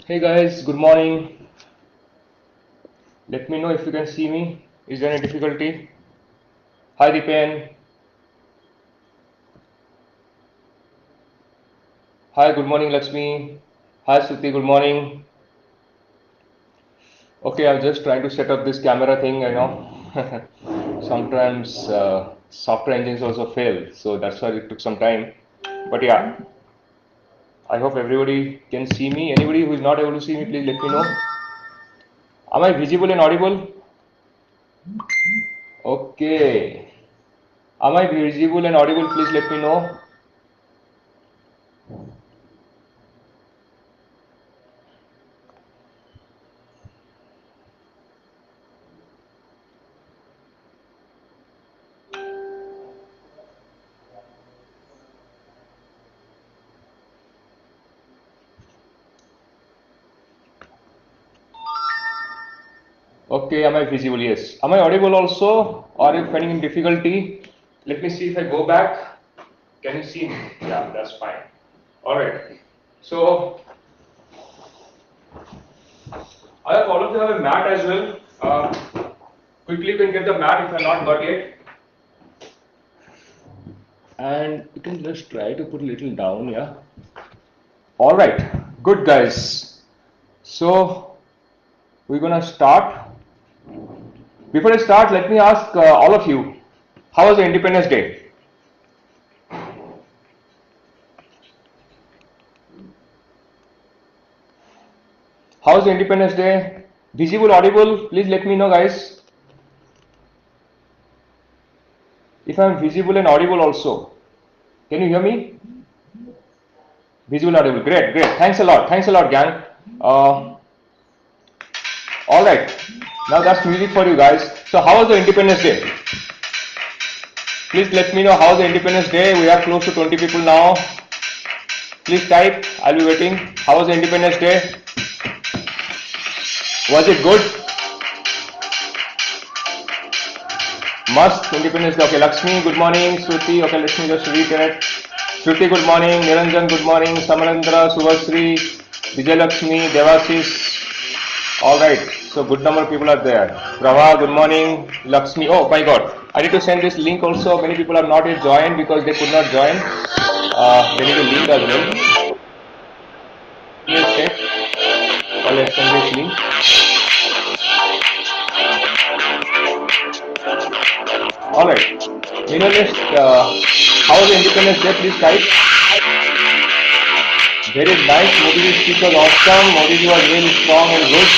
Hey guys, good morning. Let me know if you can see me. Is there any difficulty? Hi Dipen. Hi, good morning Lakshmi. Hi Suti, good morning. Okay, I'm just trying to set up this camera thing, you know. Sometimes software engines also fail, so that's why it took some time. But yeah, I hope everybody can see me. Anybody who is not able to see me, please let me know. Am I visible and audible? Okay. Am I visible and audible? Please let me know. Okay, am I visible? Yes. Am I audible also? Or if finding difficulty? Let me see if I go back. Can you see me? Yeah, that's fine. All right. So I have all of you have a mat as well. Quickly you can get the mat if I not got yet. And you can just try to put a little down, yeah. All right, good guys. So we're gonna start. Before I start, let me ask all of you, how was the Independence Day? How was the Independence Day? Visible, audible? Please let me know, guys. If I'm visible and audible also. Can you hear me? Visible, audible. Great, great. Thanks a lot. Thanks a lot, gang. Uh, all right. Now that's music for you guys. So how was the Independence Day? Please let me know how was the Independence Day. We are close to 20 people now. Please type. I'll be waiting. How was the Independence Day? Was it good? Must Independence Day. Okay, Lakshmi, good morning. Shruti, okay, let me just reiterate. Shruti, good morning. Niranjan, good morning. Samarendra, Subhasri, Vijay Lakshmi, Devasis. All right. So good number of people are there. Prabha, good morning. Lakshmi. Oh my God. I need to send this link also. Many people have not yet joined because they could not join. They need a link as well. Please check. Or let's send this link. All right. Minimalist, how was the Independence Day? Please type. Very nice. Modi's speech was awesome. Modi was really strong and good.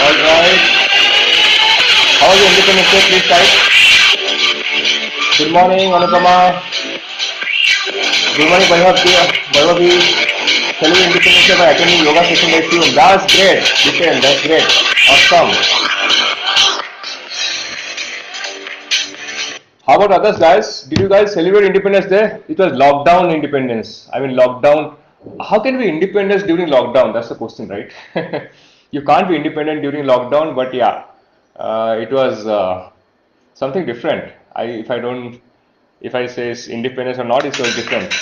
All right. How was the Independence Day? Please type. Good morning, Anupama. Good morning, Vaibhavi. Celebrate Independence Day by attending yoga session by Shivam. That's great. Listen, that's great. Awesome. How about others, guys? Did you guys celebrate Independence Day? It was lockdown independence. I mean, lockdown. How can we independence during lockdown? That's the question, right? You can't be independent during lockdown, but yeah, it was something different. If I say it's independence or not, it's so different.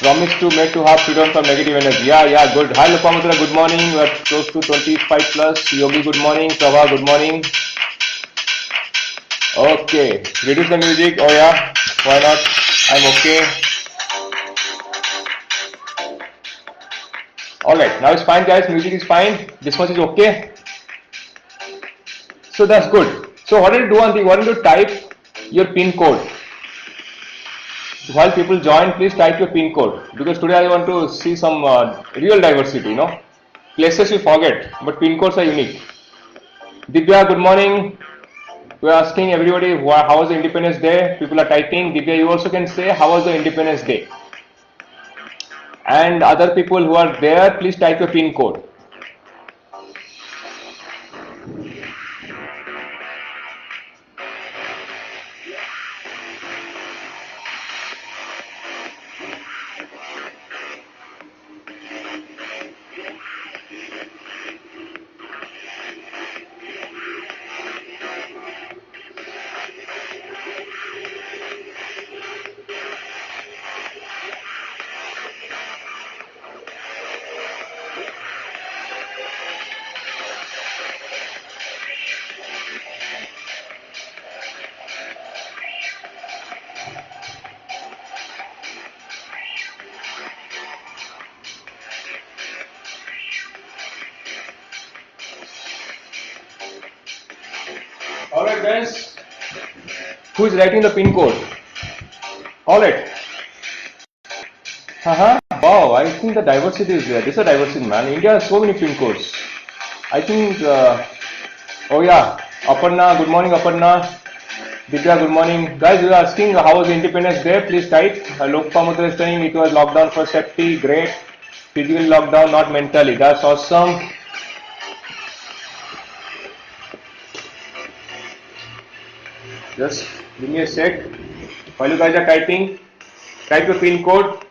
Promise to make to have freedom from negative energy. Yeah, yeah, good. Hi, Lopamutra, good morning. We are close to 25 plus. Yogi, good morning. Prabha, good morning. Okay, reduce the music. Oh yeah, why not? I'm okay. All right, now it's fine, guys. Music is fine. This much is okay. So that's good. So what did you do on the? What did you type your pin code? While people join, please type your pin code because today I want to see some real diversity. You know, places you forget, but pin codes are unique. Divya, good morning. We are asking everybody how was the Independence Day. People are typing. Divya, you also can say how was the Independence Day. And other people who are there, please type your pin code. Alright guys, who is writing the pin code? Alright. Wow, I think the diversity is there. This is a diversity, man. India has so many pin codes. I think, oh yeah, Aparna, good morning Aparna. Vidya, good morning. Guys, you are asking how was Independence Day? Please type. Lokpamutra is saying it was lockdown for safety. Great. Physical lockdown, not mentally. That's awesome. Just give me a sec. While you guys are typing, type your pin code.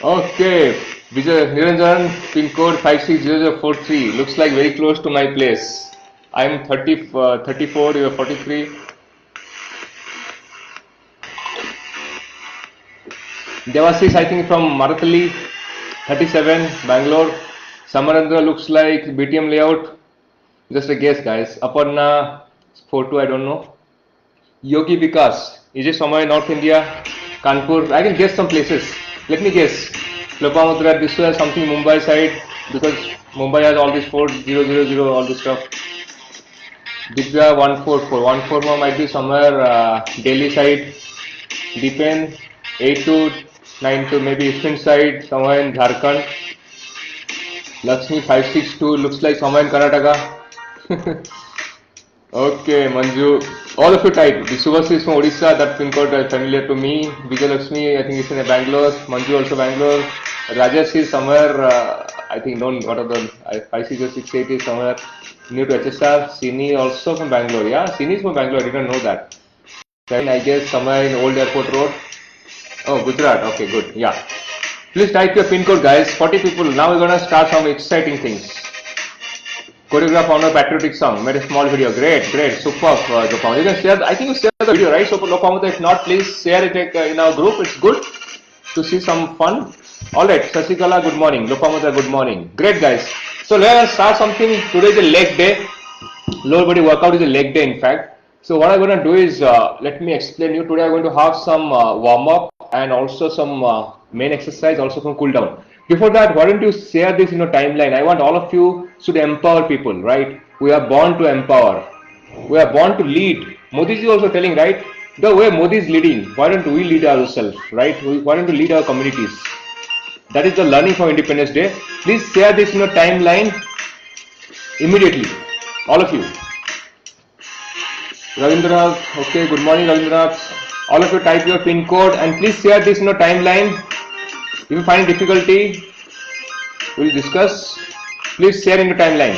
Okay, Vijay Niranjan, pin code 560043. Looks like very close to my place. I'm 34, you are 43. Devasis, I think from Marathali, 37, Bangalore. Samarandra looks like BTM layout. Just a guess, guys. Aparna, 42, I don't know. Yogi Vikas, is it somewhere in North India? Kanpur, I can guess some places. Let me guess. Lopamutra, this was something Mumbai side because Mumbai has all this 4000, all this stuff. Divya 144. 144 might be somewhere Delhi side. Deepen 8292, maybe eastern side, somewhere in Jharkhand. Lakshmi 562 looks like somewhere in Karnataka. Okay, Manju. All of you type. Subhas is from Odisha, that pin code is familiar to me. Vijay Lakshmi, I think it's in Bangalore. Manju also Bangalore. Rajesh is somewhere, I think, what are the 56068 is somewhere near to HSR. Sini also from Bangalore. Yeah, Sini is from Bangalore. I didn't know that. Then I guess somewhere in Old Airport Road. Oh, Gujarat. Okay, good. Yeah. Please type your pin code, guys. 40 people. Now we're gonna start some exciting things. Choreograph on a patriotic song. Made a small video. Great, great, superb. You can share. I think you share the video, right? So, Lopamutra, if not, please share it in our group. It's good to see some fun. All right, Sasikala, good morning. Lopamutra, good morning. Great, guys. So let's start something. Today is a leg day. Lower body workout is a leg day, in fact. So what I'm going to do is let me explain you. Today I'm going to have some warm up and also some main exercise, also some cool down. Before that, why don't you share this in your timeline? I want all of you should empower people, right? We are born to empower. We are born to lead. Modi is also telling, right? The way Modi is leading, why don't we lead ourselves, right? Why don't we lead our communities? That is the learning from Independence Day. Please share this in your timeline immediately. All of you. Ravindranath, okay, good morning Ravindranath. All of you type your pin code and please share this in your timeline. If you find difficulty, we'll discuss. Please share in your timeline.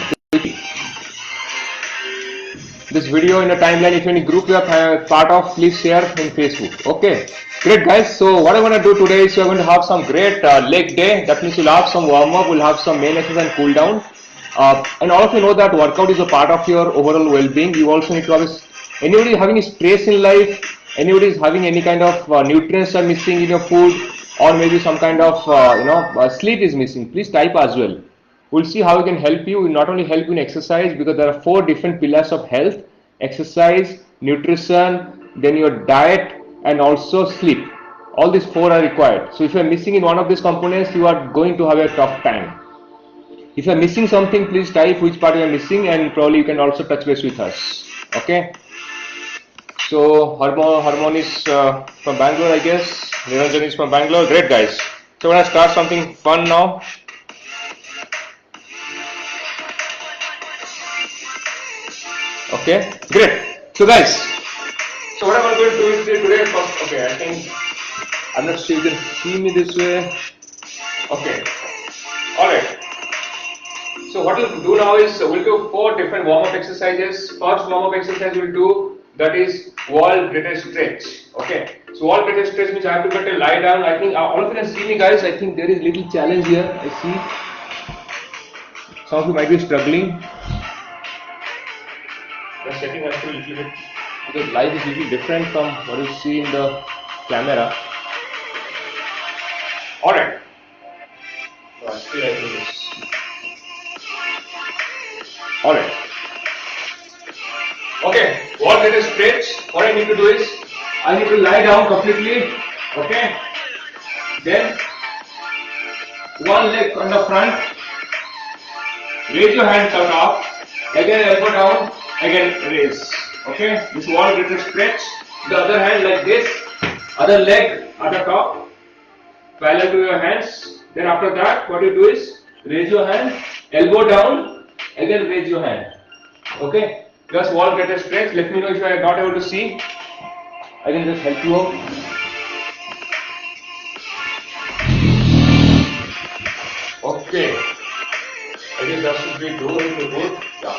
This video in your timeline, if any group you are part of, please share in Facebook. Okay, great guys. So what I want to do today is we are going to have some great leg day. That means we'll have some warm up, we'll have some main exercise and cool down. And all of you know that workout is a part of your overall well-being. You also need to have anybody having stress in life, anybody is having any kind of nutrients are missing in your food, or maybe some kind of sleep is missing, please type as well. We'll see how we can help you. We'll not only help you in exercise, because there are 4 different pillars of health: exercise, nutrition, then your diet, and also sleep. All these 4 are required. So if you are missing in one of these components, you are going to have a tough time. If you are missing something, please type which part you are missing, and probably you can also touch base with us. Okay. So Harmon is from Bangalore, I guess. Niranjan is from Bangalore. Great guys. So we're gonna start something fun now. Okay, great. So guys, so what I'm going to do is today first. Okay, I think I'm not sure you can see me this way. Okay. Alright. So what we'll do now is we'll do 4 different warm-up exercises. First warm-up exercise we'll do, that is wall greatest stretch. Okay. So wall greatest stretch means I have to get a lie down. I think all of you can see me guys. I think there is little challenge here. I see. Some of you might be struggling. The setting has to be a little bit, because life is a little different from what you see in the camera. Alright. Still I do this. Alright. Okay, wall greatest stretch. What I need to do is I need to lie down completely. Okay. Then one leg on the front. Raise your hands out up. again elbow down, again raise. Okay, this wall get a stretch. The other hand like this, other leg at the top, parallel to your hands. Then after that, what you do is raise your hand, elbow down, again raise your hand. Okay, just wall get a stretch. Let me know if you are not able to see. I can just help you out. Okay, I think that should be good. Yeah.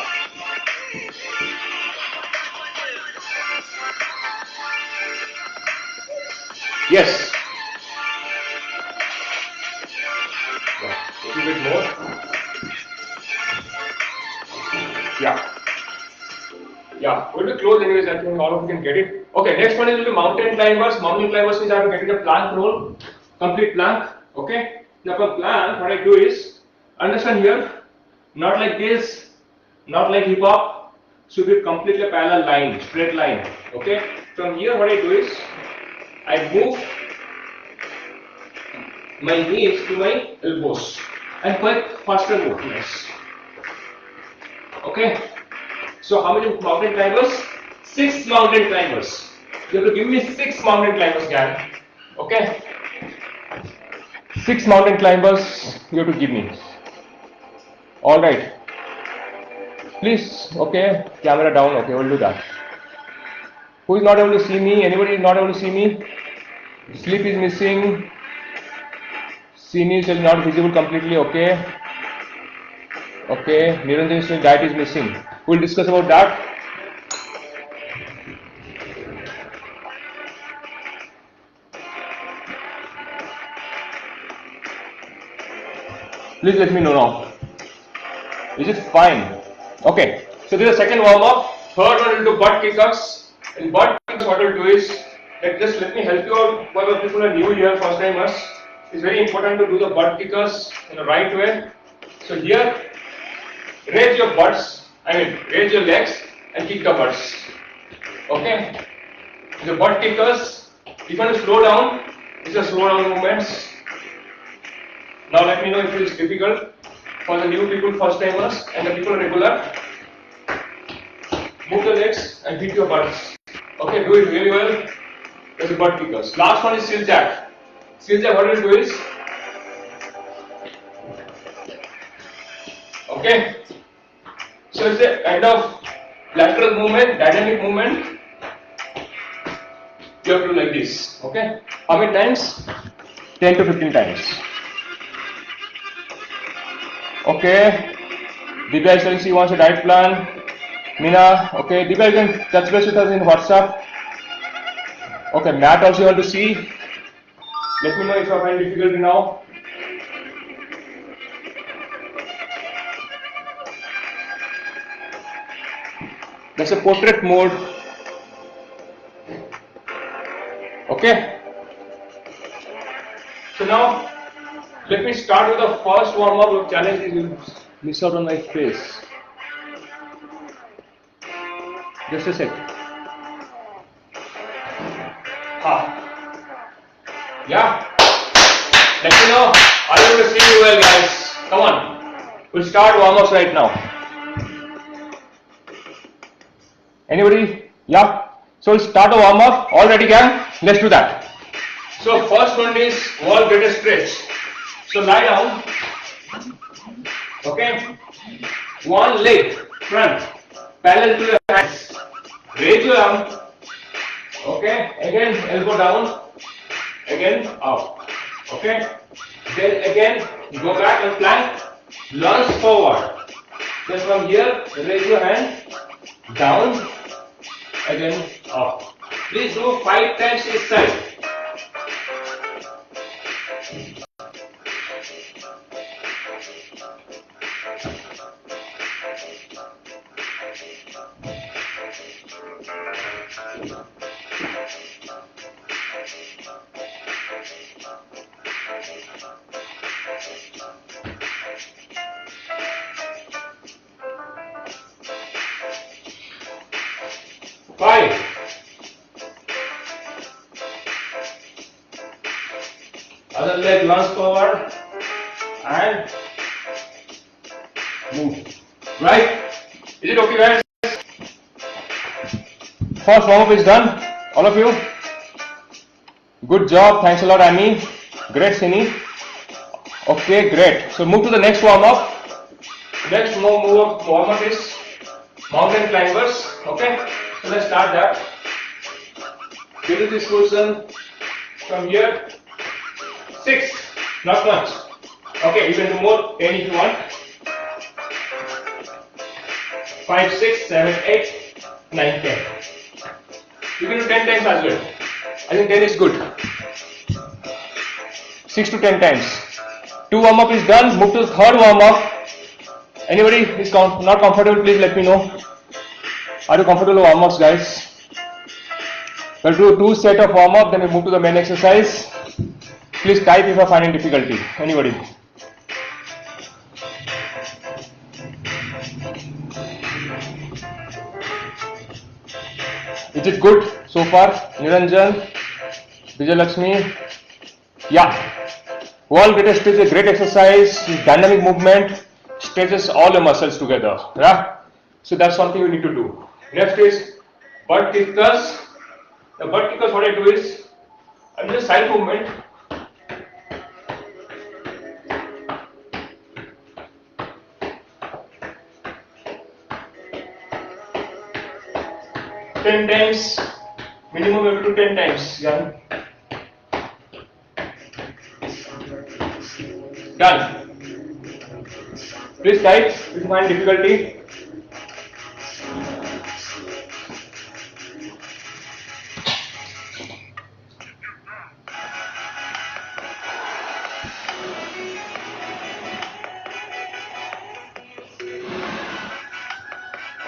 Yes. Yeah. A little bit more. Yeah. Yeah. We'll be close anyways. I think all of you can get it. Okay. Next one is mountain climbers. Mountain climbers means I have to get in a plank roll, complete plank. Okay. Now for plank, what I do is understand here, not like this, not like hip hop. Should be completely parallel line, straight line. Okay. From here, what I do is I move my knees to my elbows and quite faster movements. Okay. So how many mountain climbers? 6 mountain climbers. You have to give me 6 mountain climbers, gang. Okay. 6 mountain climbers you have to give me. All right. Please. Okay. Camera down. Okay. We'll do that. Who is not able to see me? Anybody is not able to see me? Sleep is missing. Scene is not visible completely. Okay. Okay. Niranjan diet is missing. We'll discuss about that. Please let me know now. Is it fine? Okay. So this is the second warm up. Third one will do butt kickers. In butt kickers, what we'll do is just let me help you out. While people are new here, first timers, it's very important to do the butt kickers in the right way. So here, raise your butts. Raise your legs and kick the butts. Okay. The butt kickers. If you want to slow down, these are slow down movements. Now let me know if it is difficult for the new people, first timers, and the people regular. Move the legs and hit your butts. Okay, do it really well. There's the butt kickers. Last one is seal jack. Seal jack, what you do is, okay. So it's a kind of lateral movement, dynamic movement. You have to do like this. Okay. How many times? 10 to 15 times. Okay, Divya says she wants a diet plan. Meena, okay, Divya, you can touch base with us in WhatsApp. Okay, Matt also you want to see. Let me know if you find difficulty now. That's a portrait mode. Okay. So now, let me start with the first warm up. The challenge is you miss out on my face. Just a sec. Yeah. Let me know. Are you able to see me well, guys? Come on. We'll start warm ups right now. Anybody? Yeah. So we'll start a warm up. All ready, gang? Let's do that. So first one is wall get a stretch. So lie down. Okay. One leg front parallel to your hands. Raise your arm. Okay. Again elbow down. Again up. Okay. Then again go back and plank. Lunge forward. Then from here raise your hand down. Again up. Please do 5 times each side. Five. Other leg lunge forward and move. Right? Is it okay, guys? First warm up is done. All of you. Good job. Thanks a lot, Amy. Great, Sini. Okay, great. So move to the next warm up. Next warm up is mountain climbers. Okay. So let's start that. Build this person from here. 6. Not much. Okay, you can do more. 10 if you want. 5, 6, 7, 8, 9, 10. You can do 10 times as well. I think 10 is good. 6 to 10 times. 2 warm up is done. Move to the third warm up. Anybody is not comfortable, please let me know. Are you comfortable with warm ups, guys? We'll do 2 set of warm up, then we move to the main exercise. Please type if you are finding difficulty. Anybody? Is it good so far? Niranjan, Vijay Lakshmi. Yeah. Wall greatest stretch is a great exercise. Dynamic movement stretches all the muscles together. Yeah. So that's something we need to do. Next is butt kickers. The butt kickers, what I do is I'm just side movement. Ten times, minimum you have to do 10 times. Yeah. Done. Please type if you find difficulty.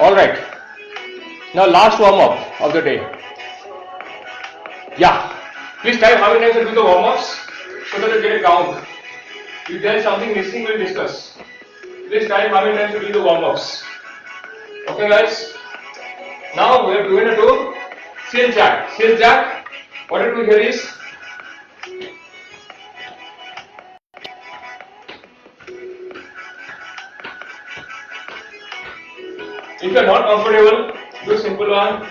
All right. Now last warm up of the day. Yeah. Please type how many times you do the warm ups so that you get a count. If there is something missing, we'll discuss. Please type how many times you do the warm ups. Okay, guys. Now we are going to do seal jack. Seal jack. What we do here is if you are not comfortable, do simple one.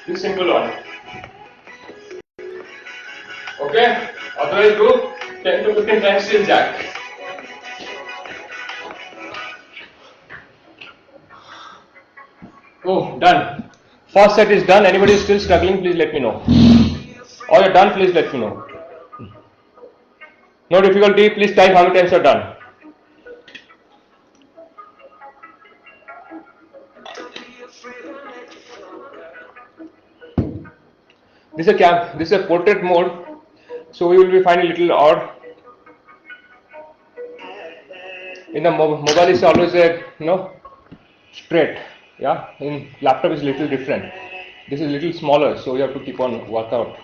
This simple one. Okay? Otherwise do 10 to 15 times seal jack. Oh, done. First set is done. Anybody is still struggling, please let me know. Or you're done, please let me know. No difficulty, please type how many times you're done. This is a portrait mode, so we will be finding a little odd. In the mobile is always a straight, yeah. In laptop is little different. This is little smaller, so you have to keep on work out.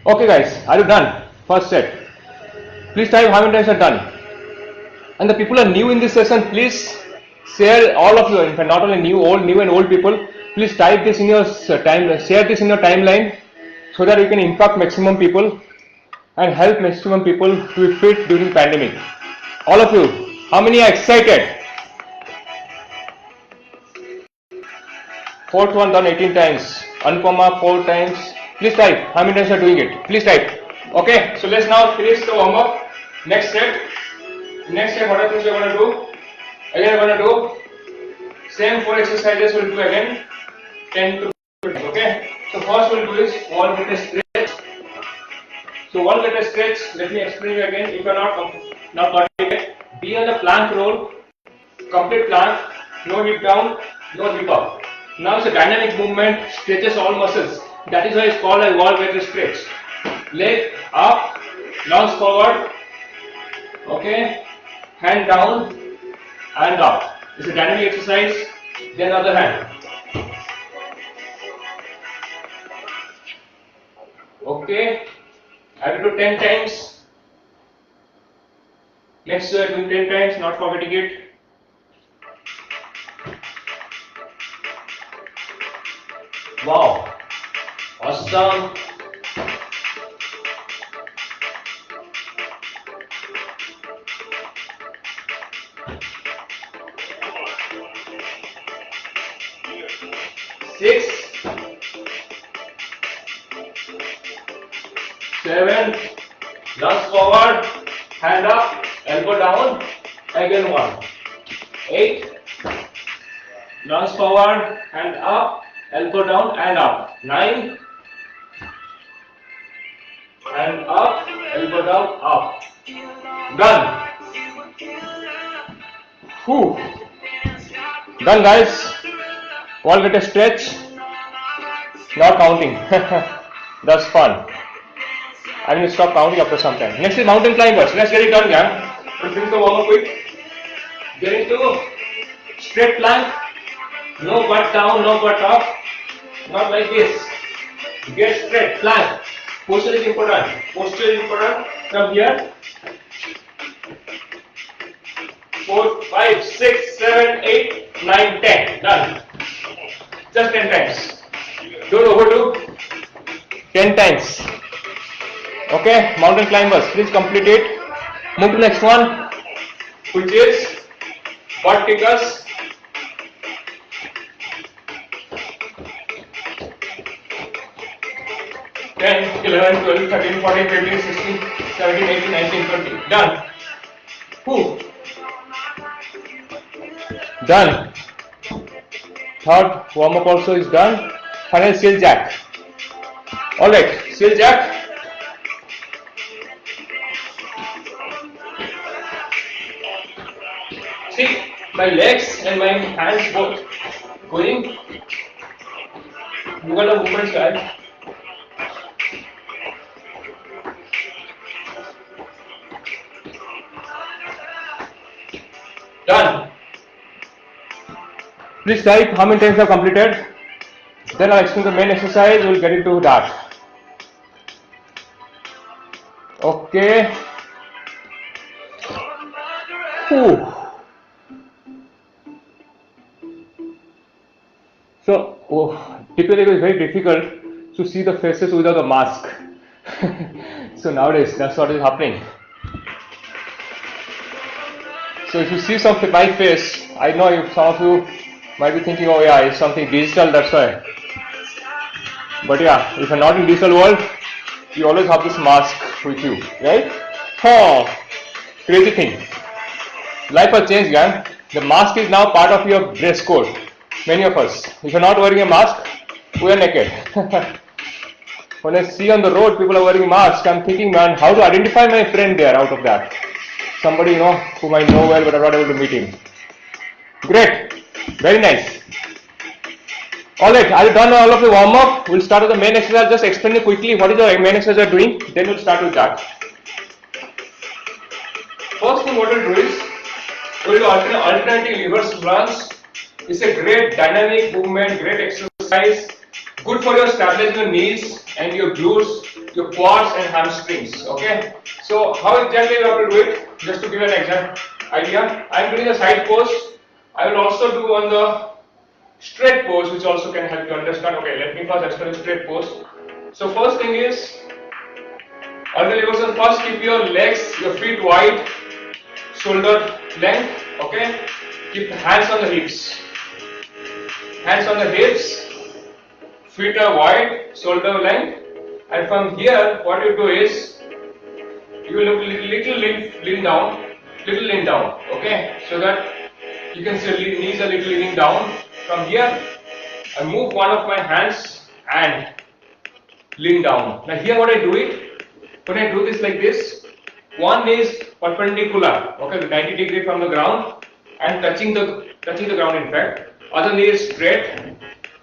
Okay, guys, are you done? First set. Please type how many times are done. And the people are new in this session, please share, all of you. In fact, not only new and old people. Please type this in your share this in your timeline, so that we can impact maximum people and help maximum people to be fit during pandemic. All of you, how many are excited? Fourth one done 18 times. Anupama 4 times. Please type how many times you are doing it. Please type. Okay, so let's now finish the warm up. Next step. Next step, what are things we are going to do? Again, we are going to do same 4 exercises. We'll do again 10 to 15. Okay. So first we'll do is wall greatest stretch. So wall greatest stretch, let me explain you again. If you are not got it, be on the plank roll, complete plank, no hip down, no hip up. Now it's a dynamic movement, stretches all muscles. That is why it's called a wall greatest stretch. Leg up, lunge forward, okay, hand down and up. It's a dynamic exercise. Then other hand. Okay, I will do 10 times. Next do 10 times, not forgetting it. Wow, awesome. 6, 7, lunge forward, hand up, elbow down, again 1, 8, lunge forward, hand up, elbow down and up, 9, and up, elbow down, up, done. Whew. Done guys, all get a stretch, not counting, that's fun. I'm going to stop counting after some time. Next is mountain climbers. Let's get it done, gang. We'll finish the warm up quick. Get into straight plank. No butt down, no butt up. Not like this. Get straight plank. Posture is important. Posture is important. Come here. 4, 5, 6, 7, 8, 9, 10. Done. Just 10 times. Don't overdo. 10 times. Okay, mountain climbers, please complete it. Move to the next one, which is butt kickers. Ten, 11, 12, 13, 14, 15, 16, 17, 18, 19, 20. Done. Whew. Done. Third warm up also is done. Final seal jack. Alright, seal jack. See, my legs and my hands both going. You got the movements, guys. Done. Please type how many times are completed. Then I'll explain the main exercise. We'll get into that. Okay. Whew. So, typically it is very difficult to see the faces without a mask. So nowadays, that's what is happening. So if you see my face, I know if some of you might be thinking, oh yeah, it's something digital, that's why. But yeah, if you're not in digital world, you always have this mask with you, right? Oh, crazy thing. Life has changed, gang. The mask is now part of your dress code. Many of us. If you're not wearing a mask, we are naked. When I see on the road people are wearing masks, I'm thinking, man, how to identify my friend there out of that? Somebody, whom I know well, but I'm not able to meet him. Great. Very nice. Alright, I've done all of the warm up. We'll start with the main exercise. Just explain it quickly. What is the main exercise you're doing? Then we'll start with that. First thing what we'll do is, we'll do alternating reverse lunge. It's a great dynamic movement, great exercise. Good for your stabilizing your knees and your glutes, your quads and hamstrings. Okay. So how exactly you have to do it? Just to give an idea, I am doing a side pose. I will also do on the straight pose, which also can help you understand. Okay, let me first explain the straight pose. So first thing is, first keep your legs, your feet wide, shoulder length. Okay. Keep the hands on the hips. Hands on the hips. Feet are wide, shoulder length. And from here, what you do is, you will look little lean down, okay, so that you can see knees a little leaning down. From here, I move one of my hands and lean down. Now here what I do it, when I do this like this, one is perpendicular, okay, 90 degree from the ground and touching the ground in fact. Other knee is straight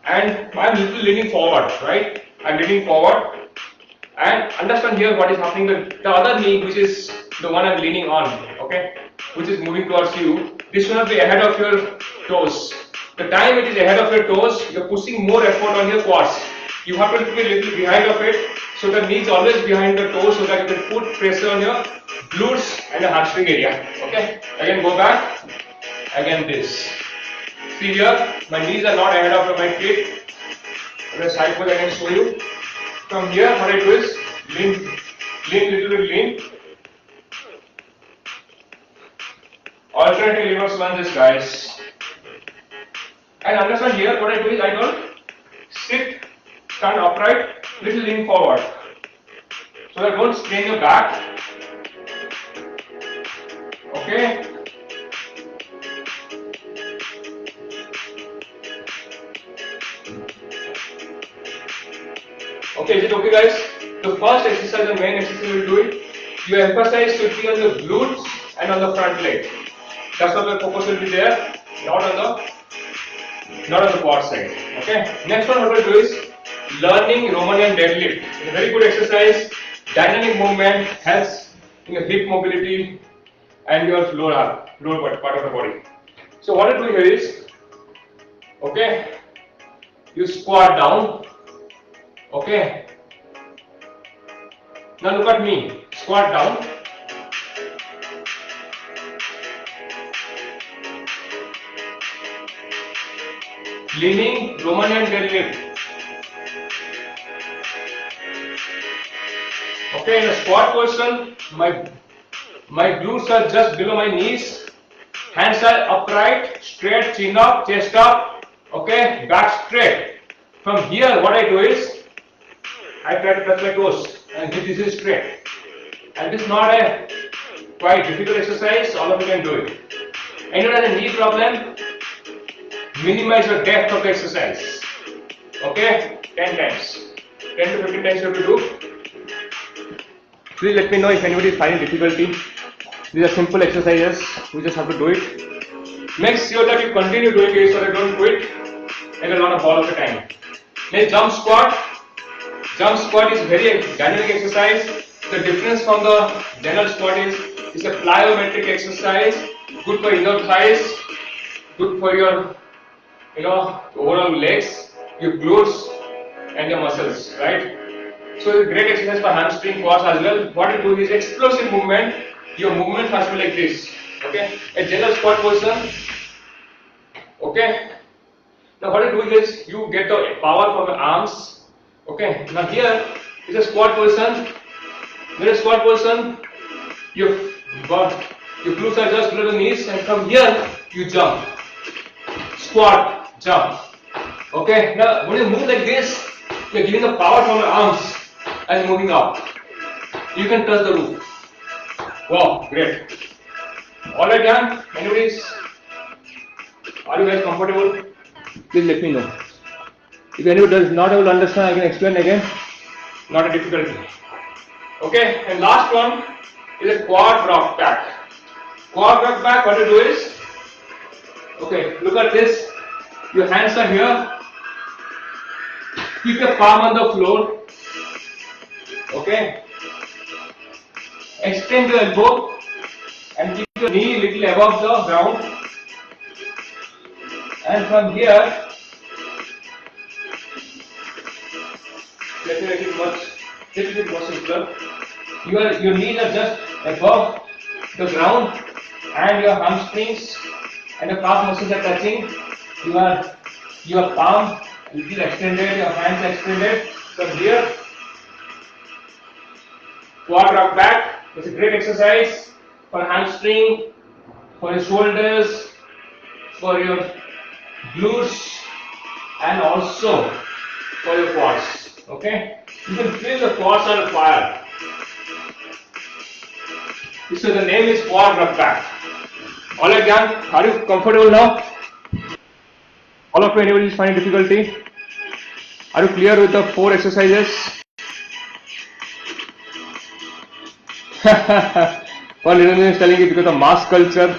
and I'm little leaning forward, right? I'm leaning forward. And understand here what is happening. The other knee, which is the one I'm leaning on, okay, which is moving towards you, this will be ahead of your toes. The time it is ahead of your toes, you're pushing more effort on your quads. You have to be a little behind of it, so the knee is always behind the toes, so that you can put pressure on your glutes and the hamstring area. Okay, again go back, again this. See here, my knees are not ahead of my feet. The side pose I can show you. From here, what I do is lean, little bit lean. Alternating reverse lunges, guys. And understand here what I do is I don't sit, stand upright, little lean forward. So that don't strain your back. Okay. Okay, is it okay guys? The first exercise, the main exercise we will do it. You emphasize should be on the glutes and on the front leg. That's what the focus will be there, not on the quad side. Okay. Next one, what we'll do is learning Romanian deadlift. It's a very good exercise. Dynamic movement helps in your hip mobility and your lower part of the body. So what I do here is, okay, you squat down. Okay. Now look at me. Squat down. Leaning Romanian deadlift. Okay, in a squat position, my glutes are just below my knees. Hands are upright, straight, chin up, chest up. Okay, back straight. From here, what I do is, I try to touch my toes, and this is straight. And this is not a quite difficult exercise. All of you can do it. Anyone has a knee problem? Minimize your depth of the exercise. Okay, 10 times, 10 to 15 times you have to do. Please let me know if anybody is finding difficulty. These are simple exercises. We just have to do it. Make sure that you continue doing it so that you don't quit and you don't fall off the time. Next, jump squat. Jump squat is very dynamic exercise. The difference from the general squat is it's a plyometric exercise. Good for inner thighs. Good for your overall legs, your glutes and your muscles, right? So it's a great exercise for hamstring, quads as well. What you do is explosive movement. Your movement has to be like this. Okay, a general squat position. Okay. Now what you do is you get the power from your arms. Okay. Now here is a squat position. When a squat position, your glutes are just below the knees, and from here you jump. Squat, jump. Okay. Now when you move like this, you are giving the power from your arms and moving up. You can touch the roof. Wow, great. Alright, done. Anyways, are you guys comfortable? Please let me know. If anybody does not able to understand, I can explain again. Not a difficulty. Okay, and last one is a quad rock back. Quad rock back, what you do is, okay, look at this. Your hands are here. Keep your palm on the floor. Okay. Extend your elbow and keep your knee little above the ground. And from here, let me make it little bit more simpler. Your knees are just above the ground, and your hamstrings and your calf muscles are touching. Your palm little extended, your hands extended. From here, quad rock back. It's a great exercise for hamstring, for your shoulders, for your glutes, and also for your quads. Okay, you can feel the quads on fire. So the name is quad rock back. Alright, Jan, are you comfortable now? All of you, anybody is finding difficulty? Are you clear with the 4 exercises? Well, Niranjan is telling you because of mass culture,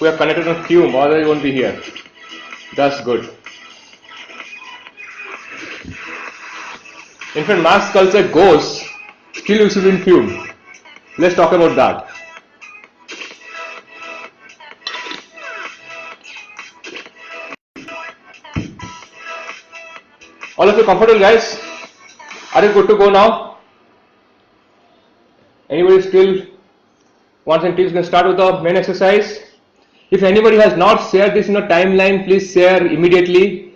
we are connected on Fume, otherwise you won't be here. That's good. In fact, mass culture goes, still you should be in Fume. Let's talk about that. All of you comfortable, guys? Are you good to go now? Anybody still wants and tips? Can start with the main exercise. If anybody has not shared this in a timeline, please share immediately.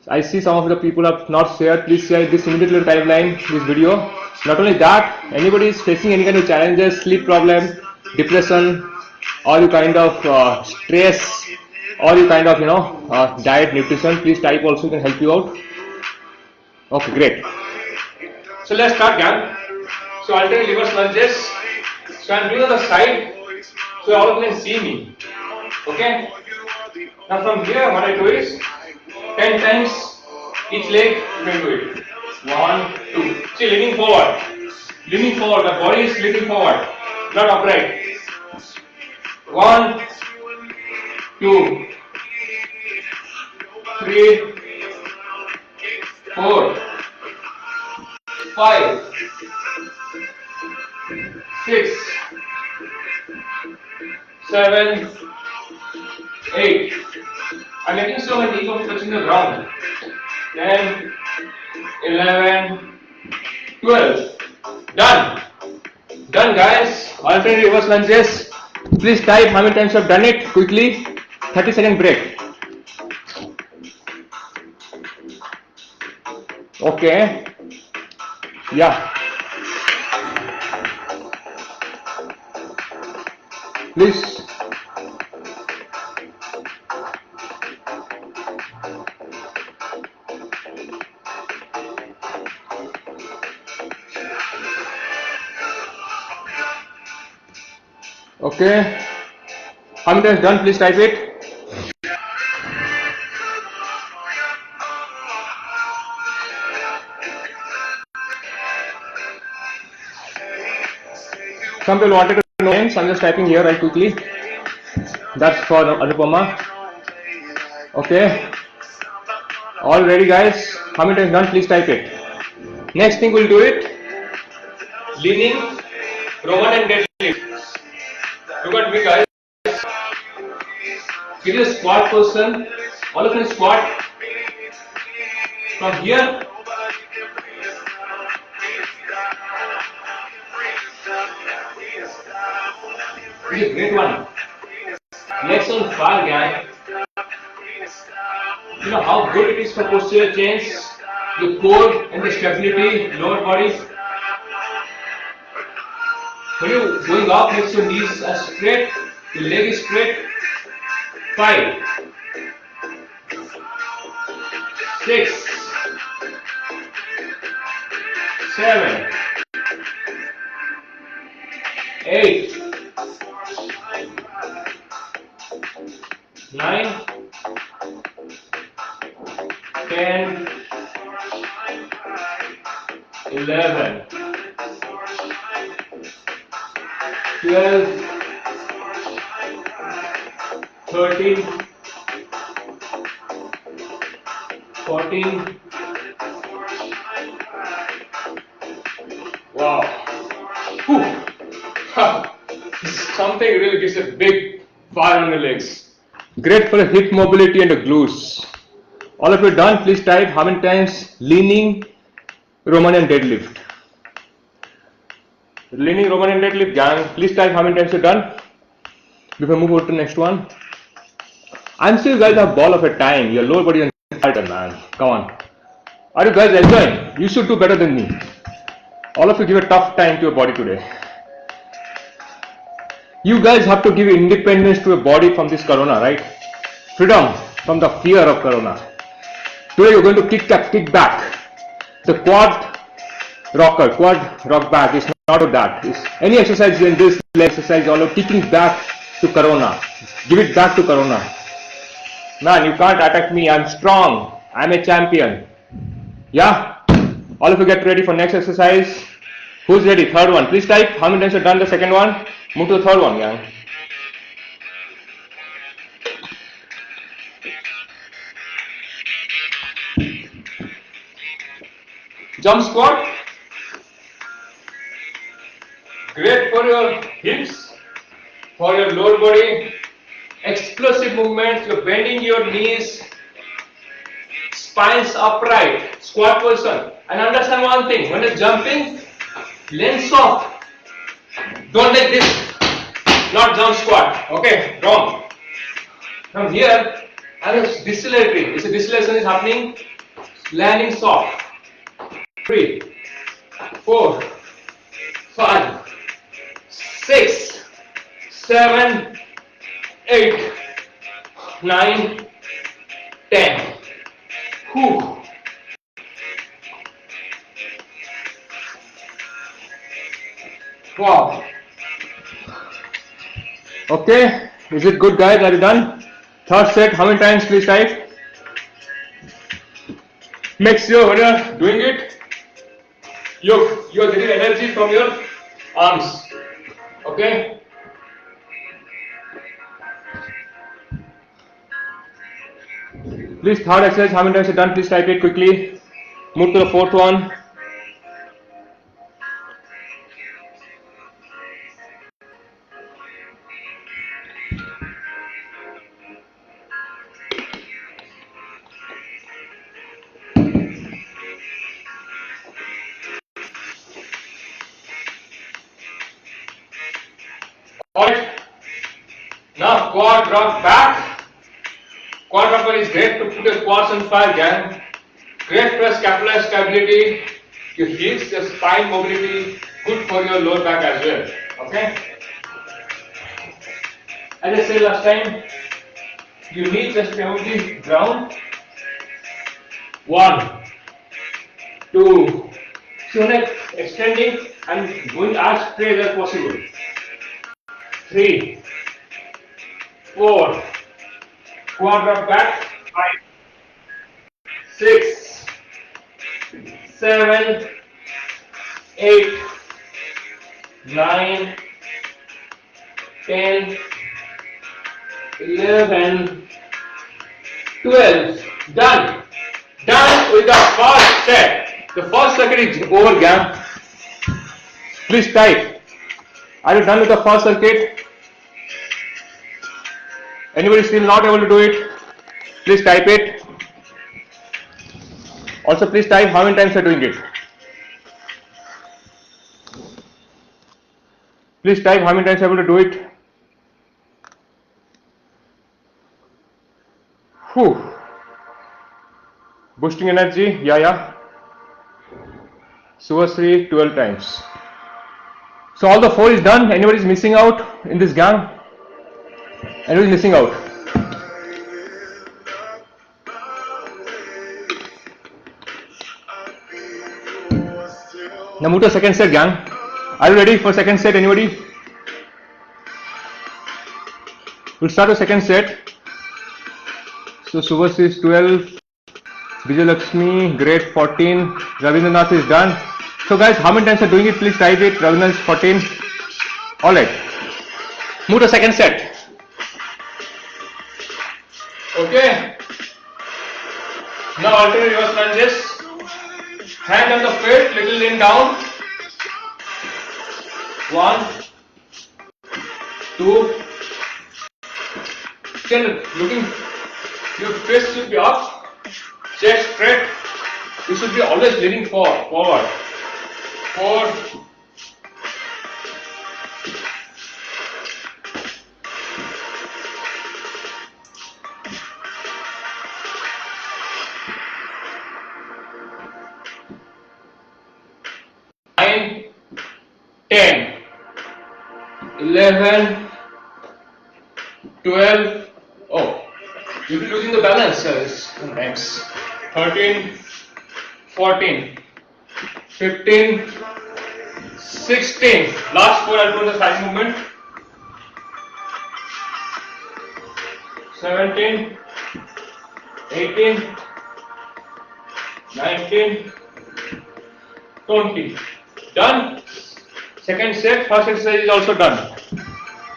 I see some of the people have not shared. Please share this immediately timeline, this video. Not only that, anybody is facing any kind of challenges, sleep problem, depression, or you kind of stress, or you kind of, diet, nutrition, please type also, can help you out. Okay, great. So let's start, gang. So alternate reverse lunges. So I'm doing on the side, so all of you can see me. Okay. Now from here, what I do is 10 times each leg. You can do it. 1, 2. See, leaning forward. Leaning forward. The body is leaning forward, not upright. 1, 2, 3, 4, 5, 6, 7, 8. I'm making sure my knee is touching the ground. 10, 11, 12. Done. Done, guys. Alternate reverse lunges. Please type how many times you have done it quickly. 30-second break. Okay. Yeah. Please. Okay. How many times done? Please type it. Some people wanted to know names. I'm just typing here right quickly. That's for Anupama. Okay. All ready, guys? How many times done? Please type it. Next thing we'll do it. Leaning, Roman and deadlift. Look at me, guys. It is a squat person. All of you squat from here. This is a great one. Legs on far, gang. You know how good it is for posterior change, the core and the stability, lower body. When you're going up, make your knees are straight, your leg is straight. 5, 6, 7, 8, 9, 10, 11, 12, 13, 14. Wow. Whew. Something really gives a big fire on the legs. Great for the hip mobility and the glutes. All of you done, please type how many times leaning, Romanian deadlift. Leaning, Romanian deadlift, gang. Please type how many times you've done. Before I move over to the next one. I'm sure you guys have ball of a time. Your lower body is fighter, man. Come on. Are you guys enjoying? You should do better than me. All of you give a tough time to your body today. You guys have to give independence to your body from this corona, right? Freedom from the fear of corona. Today you're going to kick back. The quad rock back is not of that. It's any exercise in this leg exercise, all of kicking back to corona. Give it back to corona. Man, you can't attack me. I'm strong. I'm a champion. Yeah? All of you get ready for next exercise. Who's ready? Third one. Please type how many times you've done the second one. Move to the third one, gang. Jump squat. Great for your hips, for your lower body. Explosive movements. You're bending your knees. Spines upright. Squat position. And understand one thing. When you're jumping, lean soft. Don't like this. Not jump squat. Okay, wrong. From here, I'm decelerating. This deceleration is happening. Landing soft. 3, 4, 5, 6, 7, 8. 9, 10. Whew. Wow. Okay, is it good, guys? Are you done? Third set, how many times? Please type. Make sure when you're doing it, you're getting energy from your arms. Okay. Please, third exercise, how many times you done? Please type it quickly. Move to the fourth one. Alright. Now quad drop back. Quad dropper is great to put your quads on fire, gang. Great for scapular stability. It gives the spine mobility. Good for your lower back as well. Okay. As I said last time, you need just to have the ground. 1, 2. So next extending and going as straight as possible. 3, 4. Quad drop back. 5, 6, 7, 8, 9, 10, 11, 12. Done. Done with the first set. The first circuit is over, gang. Please type. Are you done with the first circuit? Anybody still not able to do it? Please type it. Also, please type how many times you are doing it. Please type how many times you are able to do it. Whew. Boosting energy, yeah. Subhasree 12 times. So all the 4 is done. Anybody is missing out in this gang? Anybody is missing out? Now move to second set, gang. Are you ready for second set? Anybody? We'll start the second set. So Subhasree is 12. Vijay Lakshmi, great, 14. Ravindranath is done. So guys, how many times are doing it? Please type it. Ravindranath is 14. Alright. Move to second set. Okay. Now alternate reverse lunges. Hand on the feet, little lean down. 1, 2. Still looking. Your face should be up. Chest straight. You should be always leaning forward. 4. 9, 10, 11, 12. Oh, you'll be losing the balance sometimes. 13, 14, 15, 16. Last 4 I'll do the side movement. 17, 18, 19, 20. Done. Second set, first exercise is also done.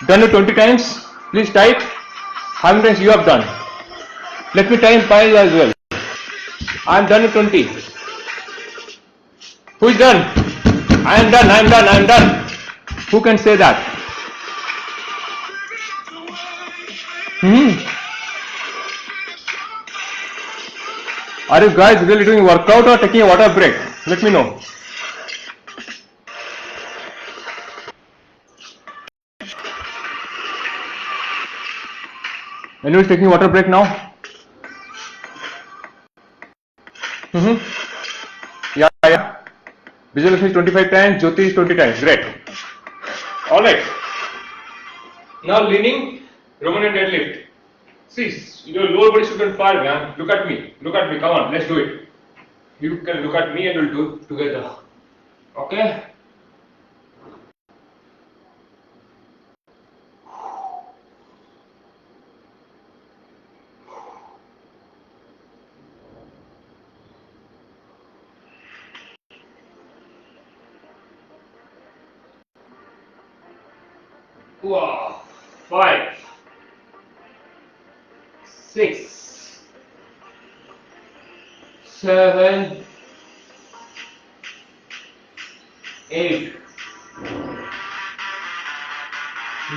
Done it 20 times. Please type how many times you have done. Let me type mine as well. I am done with 20. Who is done? I am done, I am done, I am done. Who can say that? Are you guys really doing workout or taking a water break? Let me know. Anyone is taking water break now? Yeah. Vijay Lakshmi is 25 times, Jyoti is 20 times. Great. Alright. Now leaning, Romanian deadlift. See, your lower body shouldn't fire, man. Look at me. Look at me. Come on, let's do it. You can look at me and we'll do it together. Okay? Wow. 5, 6, 7, 8,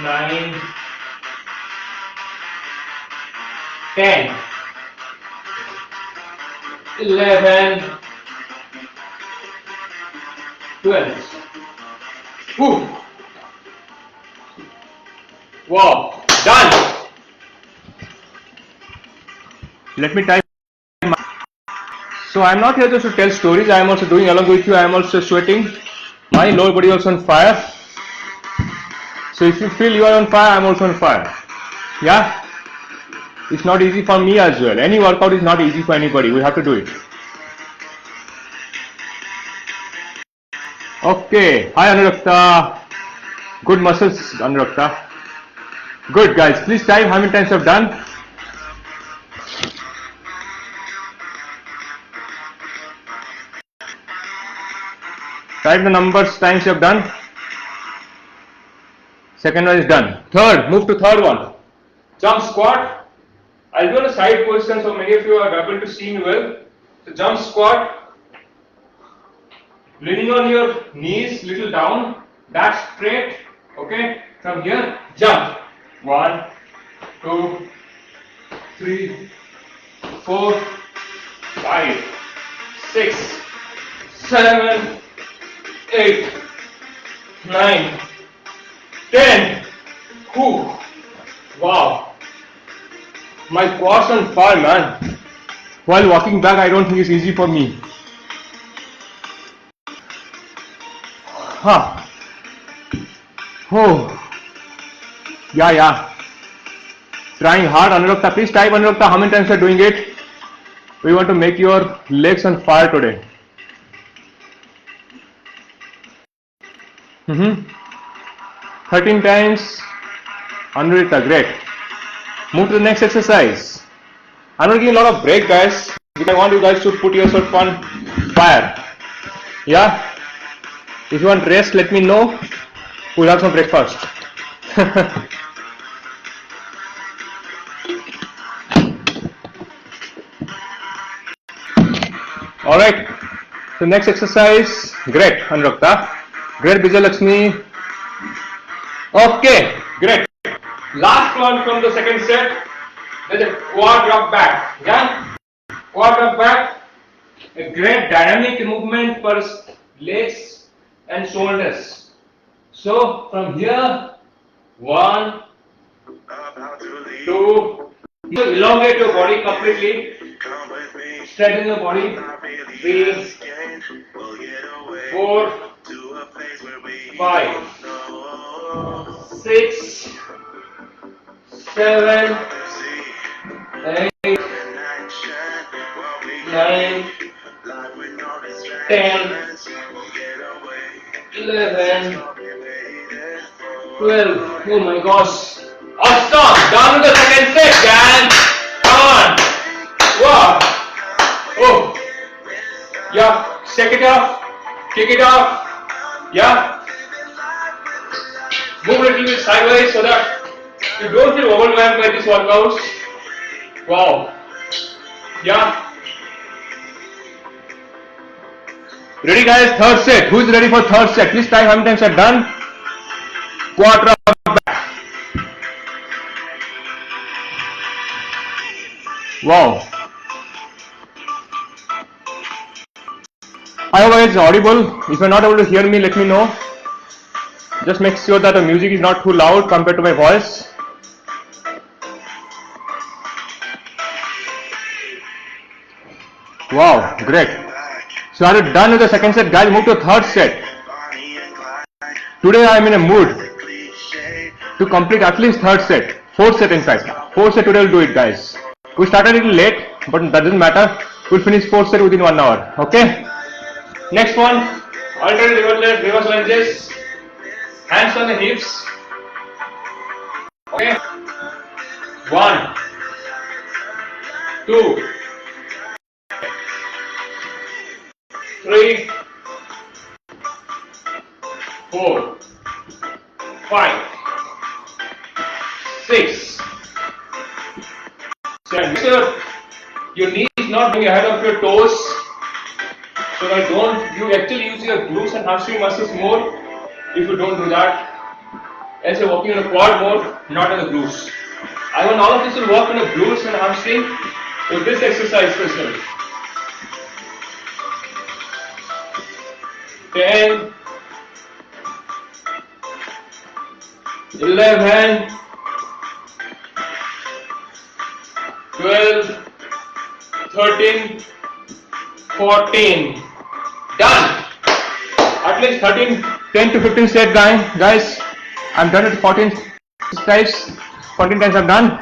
9, 10, 11, 12. Whew. Wow, done. Let me type. So I'm not here just to tell stories. I am also doing along with you. I am also sweating. My lower body also on fire. So if you feel you are on fire, I am also on fire. Yeah. It's not easy for me as well. Any workout is not easy for anybody. We have to do it. Okay. Hi Anurakta. Good muscles, Anurakta. Good guys. Please type how many times you have done. Type the numbers times you have done. Second one is done. Third, move to third one. Jump squat. I'll do on a side position so many of you are able to see me well. So jump squat. Leaning on your knees, little down. Back straight. Okay. From here, jump. 1, 2, 3, 4, 5, 6, 7, 8, 9, 10. Whew. Wow. My quads on fire, man. While walking back, I don't think it's easy for me. Huh. Oh. Yeah. Trying hard, Anurakta. Please type, Anurakta, how many times you are doing it. We want to make your legs on fire today. 13 times. Anurakta, great. Move to the next exercise. I'm not giving a lot of break, guys. I want you guys to put yourself on fire. Yeah? If you want rest, let me know. We'll have some breakfast. Alright. So next exercise. Great, Anurakta. Great, Bijay Lakshmi. Okay, great. Last one from the second set. There's a quad drop back. Yeah? Quad drop back. A great dynamic movement for legs and shoulders. So from here, 1, 2, you elongate your body completely. Straighten your body. 3, 4, 5, 6, 7, 8, 9, 10, 11, 12. Oh my gosh. Awesome. Down to the second set, guys. Come on. Wow. Oh. Yeah. Shake it off. Kick it off. Yeah. Move a little bit sideways so that you don't feel overwhelmed by this workout. Wow. Yeah. Ready guys, third set. Who is ready for third set? Please type how many times are done. Quad drop back. Wow. I hope it's audible. If you're not able to hear me, let me know. Just make sure that the music is not too loud compared to my voice. Wow, great. So are you done with the second set, guys? Move to the third set. Today I am in a mood to complete at least third set, fourth set in fact. Fourth set today we'll do it, guys. We started a little late, but that doesn't matter. We'll finish fourth set within 1 hour. Okay. Next one, alternate reverse lunges. Hands on the hips. Okay. 1, 2, 3, 4, 5, 6, 7. Make sure your knees not going ahead of your toes, so that you actually use your glutes and hamstring muscles more. If you don't do that, as you're working on the quad more, not on the glutes. I want all of this to work on the glutes and hamstring with this exercise especially. 10, 11, 12, 13, 14. Done. At least 10 to 15 set, guys. I'm done with 14 times. 14 times I'm done.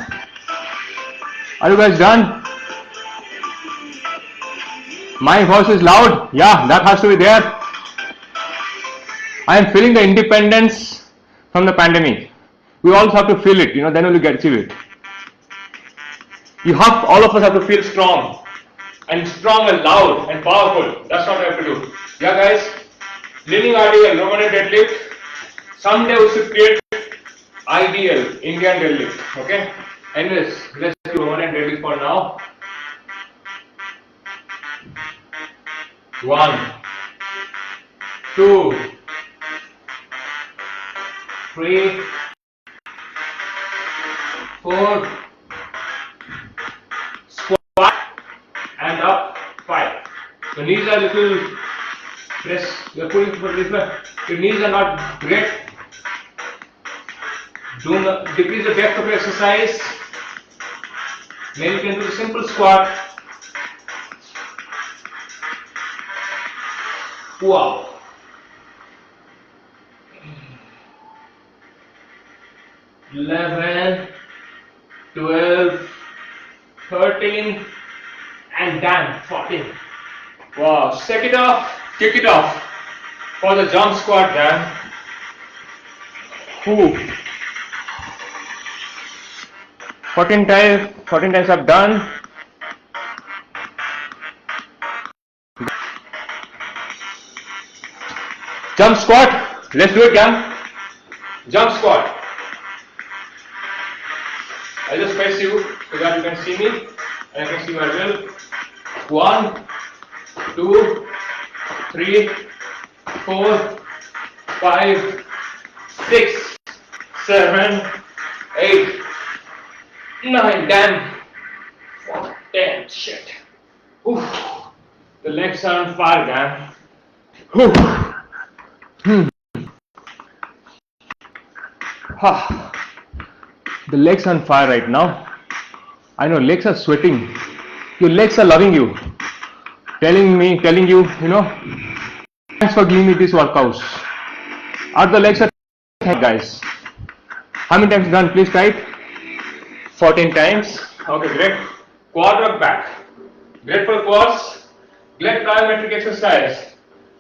Are you guys done? My voice is loud. Yeah, that has to be there. I am feeling the independence from the pandemic. We also have to feel it, then we'll achieve it. All of us have to feel strong and loud and powerful. That's what we have to do. Yeah, guys. Leaning ideal, Roman deadlift. Someday we should create ideal Indian deadlift. Okay. Anyways, let's do Roman deadlift for now. 1, 2, 3, 4. Squat and up 5. The knees are little press. You're pulling for this one. Your knees are not great. Do not decrease the depth of your exercise. Maybe you can do a simple squat. Wow. 11, 12, 13, and done. 14. Wow. Shake it off. Kick it off for the jump squat, Dan. 14 times I've done. Jump squat. Let's do it, Dan. Jump squat. I'll just face you so that you can see me and I can see you as well. 1, 2, 3, 4, 5, 6, 7, 8, 9, 10. 10. Shit. Oof. The legs are on fire, man. The legs are on fire right now. I know legs are sweating. Your legs are loving you. Telling you, thanks for giving me these workouts. Are the legs are guys? How many times done? Please type. 14 times. Okay, great. Quad rock back. Great for quads. Great plyometric exercise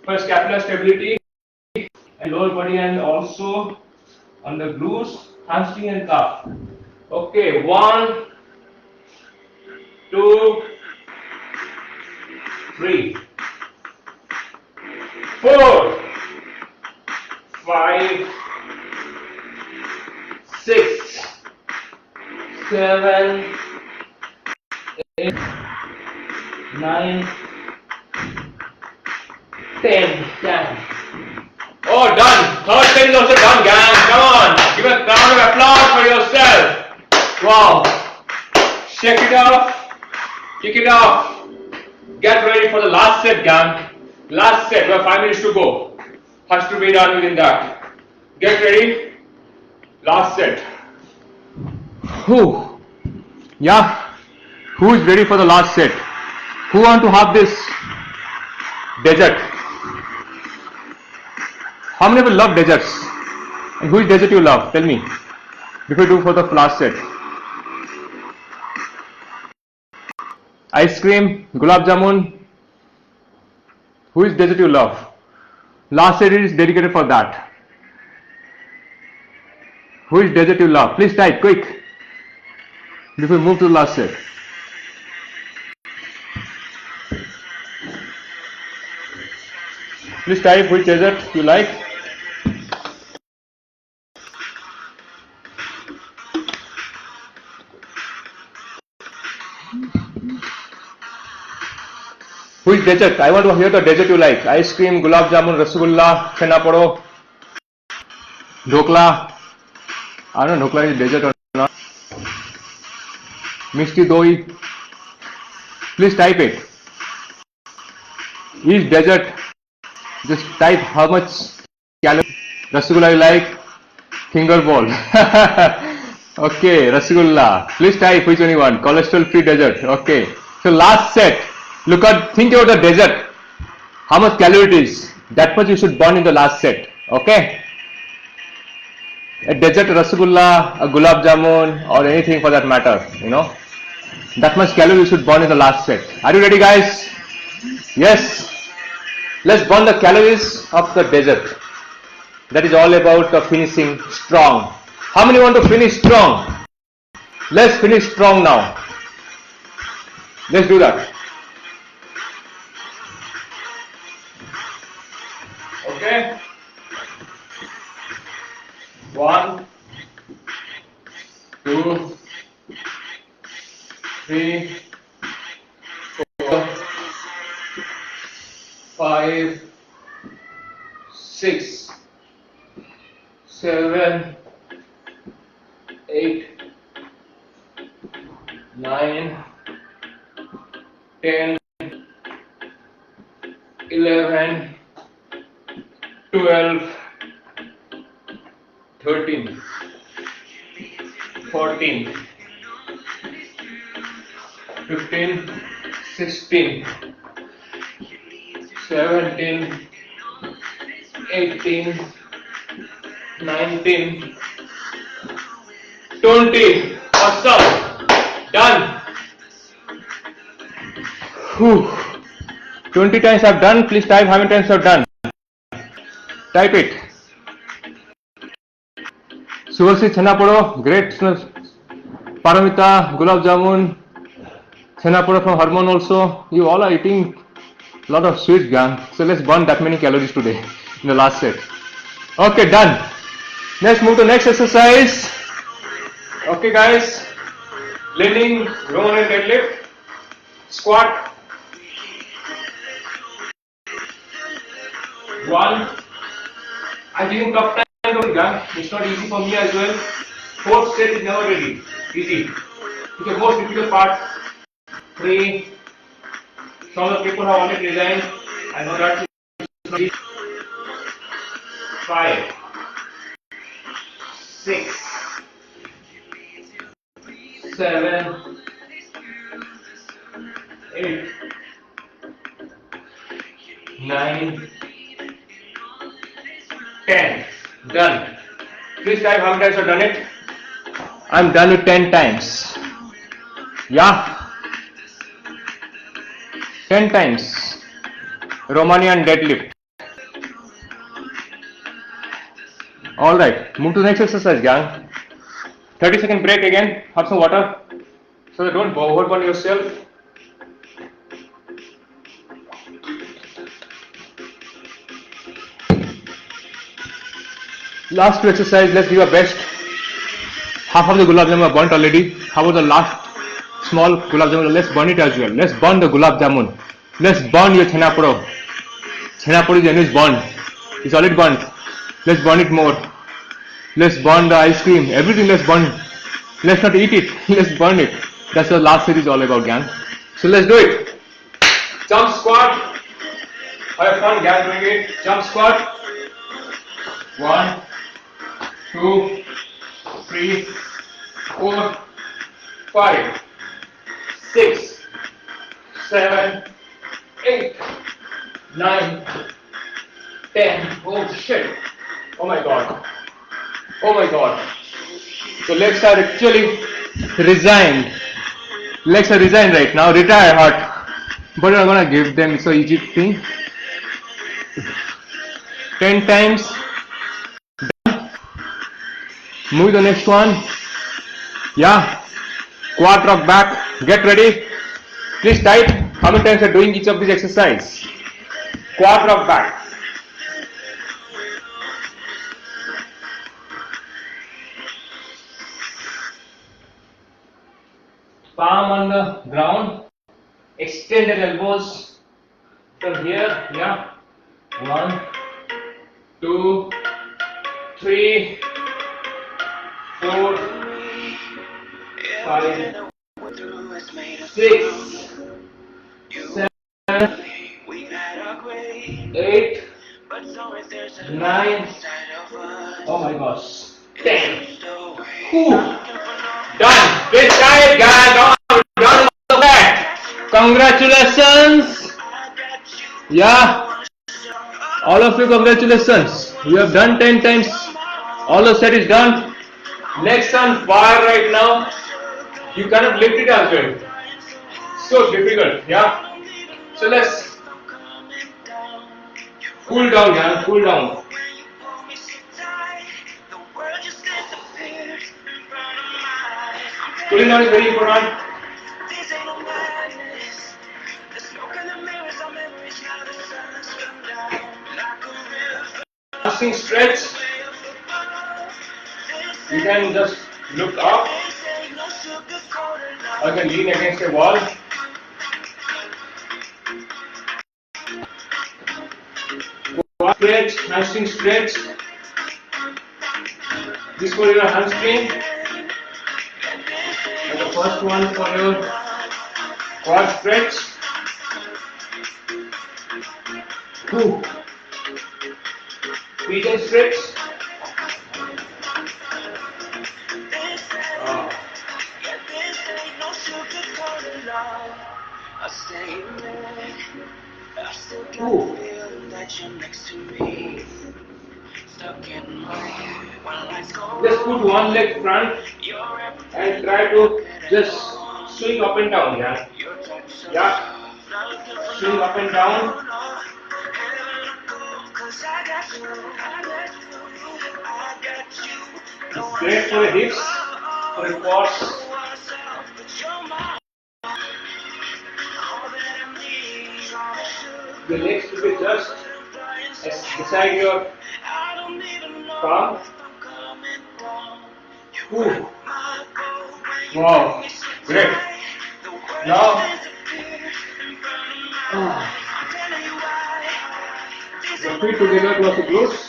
for scapular stability and lower body, and also on the glutes, hamstring and calf. Okay, 1, 2, 3, 4, 5, 6, 7, 8, 9, 10. Oh, done. Third set is also done, gang. Come on. Give a round of applause for yourself. Wow. Shake it off. Kick it off. Get ready for the last set, gang. Last set. We have 5 minutes to go. Has to be done within that. Get ready. Last set. Who? Yeah. Who is ready for the last set? Who want to have this desert? How many people love deserts? And which desert you love? Tell me. Before we do for the last set. Ice cream, gulab jamun. Who is dessert you love? Last set is dedicated for that. Who is dessert you love? Please type quick before we move to the last set. Please type which dessert you like. Which dessert? I want to hear the dessert you like. Ice cream, gulab jamun, rasgulla, chhena podo, dhokla. I don't know dhokla is dessert or not. Mishti doi. Please type it. Each dessert, just type how much calorie. Rasgulla you like? Finger ball. Okay, rasgulla. Please type which one you want. Cholesterol free dessert. Okay. So last set. Think about the dessert. How much calorie it is. That much you should burn in the last set. Okay. A dessert, rasgulla, a gulab jamun, or anything for that matter. That much calorie you should burn in the last set. Are you ready, guys? Yes. Let's burn the calories of the dessert. That is all about finishing strong. How many want to finish strong? Let's finish strong now. Let's do that. Okay. 1, 2, 3, 4, 5, 6, 7, 8, 9, 10, 11, 12, 13, 14, 15, 16, 17, 18, 19, 20. Awesome. Done. Whew. 20 times I've done. Please type how many times I've done. Type it. Subhasri chhena podo, great. Paramita, gulab jamun, chhena podo from Harmon also. You all are eating a lot of sweets, gang. So let's burn that many calories today in the last set. Okay, done. Let's move to next exercise. Okay, guys. Leaning, Romanian deadlift, squat. 1. I'm giving tough time to gang. It's not easy for me as well. 4th set is never ready. Easy. It's the most difficult part. 3. Some of the people have already resigned. I know that. 5, 6, 7, 8, 9, 10. Done. Please type how many times I've done it. I'm done with 10 times. Yeah. 10 times. Romanian deadlift. Alright. Move to the next exercise, gang. 30-second break again. Have some water. So that don't overburn yourself. Last 2 exercises, let's give our best. Half of the gulab jamun are burnt already. How about the last small gulab jamun? Let's burn it as well. Let's burn the gulab jamun. Let's burn your chhena podo. Chhena podo is anyways burnt. It's already burnt. Let's burn it more. Let's burn the ice cream. Everything let's burn. Let's not eat it. Let's burn it. That's what last series is all about, gang. So let's do it. Jump squat. Have fun, gang, doing it. Jump squat. 1, 2, 3, 4, 5, 6, 7, 8, 9, 10. Oh shit. Oh my god. Oh my god. So legs are actually resigned. Legs are resigned right now, retire hot. But I'm gonna give them so easy thing. 10 times. Move the next one. Yeah. Quad rock back. Get ready. Please type how many times you're doing each of these exercise. Quad rock back. Palm on the ground. Extended elbows from here. Yeah. 1, 2, 3, 4, 5, 6, 7, 8, 9. Oh my gosh. 10. Whew. Done. Get tired, guys. Done with that. Congratulations. Yeah. All of you, congratulations. You have done 10 times. All the set is done. Legs on fire right now. You cannot lift it as well. So difficult. Yeah. So let's cool down, yeah. Cool down. Cooling down is very important. Fasting stretch. You can just look up or you can lean against a wall. Stretch, hamstring stretch. This for your hamstring. And the first one for your quad stretch. Two. Pigeon stretch. Ooh. Just put one leg front and try to just swing up and down. Yeah. Yeah. Swing up and down. It's great for the hips, for the quads. The legs to be just beside your palm. Ooh. Wow, great. Now, your feet together towards the glutes,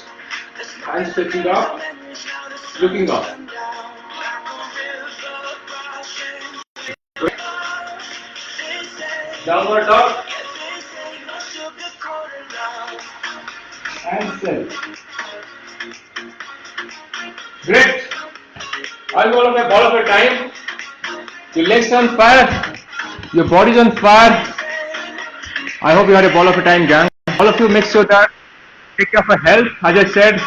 hands stretching up, looking up. Downward dog. And still. Great. I'll go on a ball of a time. Your legs on fire. Your body's on fire. I hope you had a ball of a time, gang. All of you make sure that take care of your health. As I said,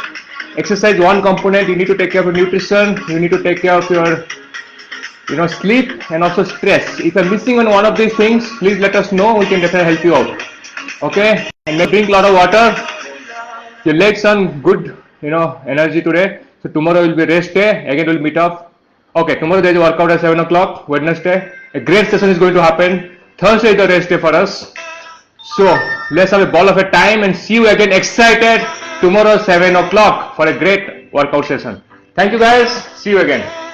exercise one component. You need to take care of your nutrition. You need to take care of your sleep and also stress. If you're missing on one of these things, please let us know. We can definitely help you out. Okay? And then drink a lot of water. Your legs on good, energy today. So tomorrow will be rest day. Again, we'll meet up. Okay, tomorrow there is a workout at 7 o'clock, Wednesday. A great session is going to happen. Thursday is the rest day for us. So let's have a ball of a time and see you again excited tomorrow 7 o'clock for a great workout session. Thank you guys. See you again.